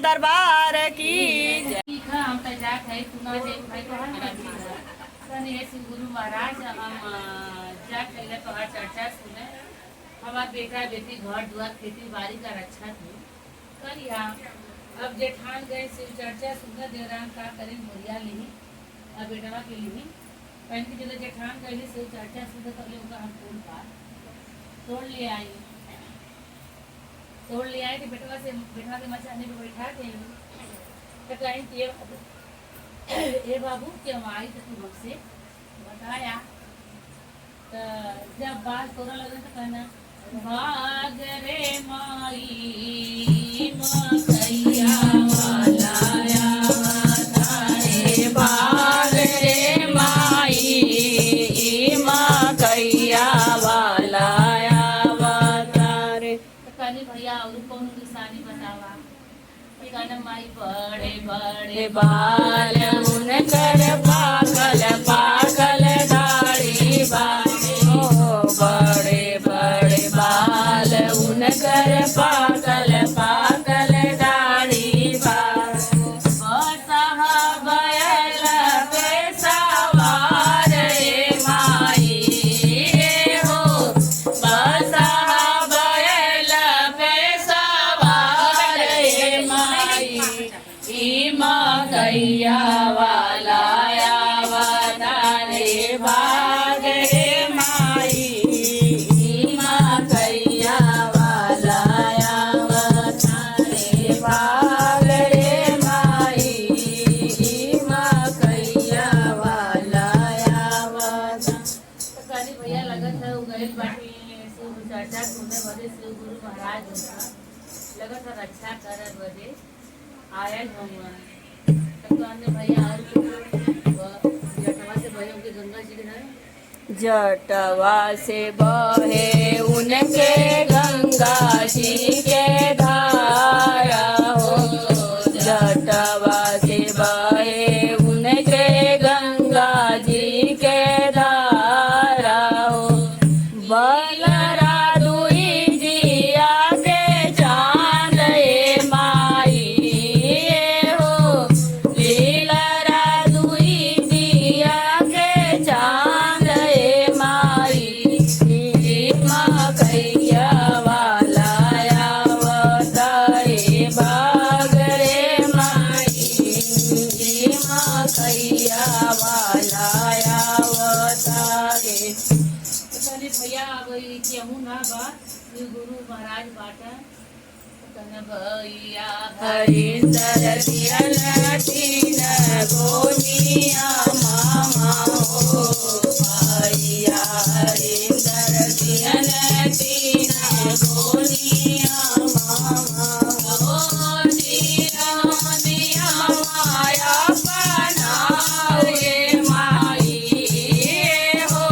दरबार की हम तो जात है सुना दे भाई तो हर सने गुरु महाराज हम जात है तो हर चर्चा सुने हमार बेटा बेटी घर दुआर खेती बाड़ी का रक्षा थी करिया। अब जेठान गए शिव चर्चा सुंदर देवराम का करें मोरिया ली अब बेटवा के लिए पहन की जगह जेठान गए शिव चर्चा सुंदर कर ले उनका हम फूल पार तोड़ ले आई तो बेटवा के मचाने पे बैठा के तो कहीं ए बाबू क्यों आई तो तू हमसे बताया। तो जब बात तोड़ा लगे तो कहना भाग रे माई मकैया वाला तारे भाग रे माई मकैया वाला तारे। तो कहनी भैया और कौन निशानी बतावा कहना माई बड़े बड़े बाल उनकर पागल पागल दाढ़ी बाले बड़े बड़े बाल उनकर पागल पागल दाढ़ी बाले बैल पे सवार माई हो बैल पे सवार माई मकैया वाला अवतारे भाग रे माई मकैया वाला अवतारे भाग रे माई मकैया वाला अवतारे। भैया लगत है उगैल बाटी शिव चर्चा सुने बदे शिव गुरु महाराज उनका लगत है रक्षा करे बदे आयल हम भैया जटवा से बहे उनके गंगा जी के जटवा से बहे उनके गंगा जी के धारा हो जटवा से बहे उनके गंगा जी के धारा हो बलरा दुई जिया के चांद माई हो लीलरा दुई जिया के चांद माई मकैया वाला अवतारे भाग रे माई मकैया वाला अवतारे। भैया केहू ना बा शिव गुरु महाराज बाटा भैया हरिंदर दियल तीन गोनिया मामा हो भैया हरिंदर दियल तीन गोनिया मामा हो दिया माया बनावे माई हो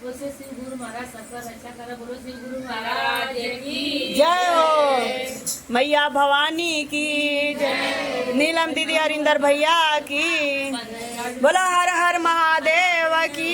वैसे शिव गुरु महाराज सबका रक्षा करा। बोलो शिव गुरु महाराज की जय हो। मैया भवानी की जय। नीलम दीदी हरिंदर भैया की। बोलो हर हर महादेव की।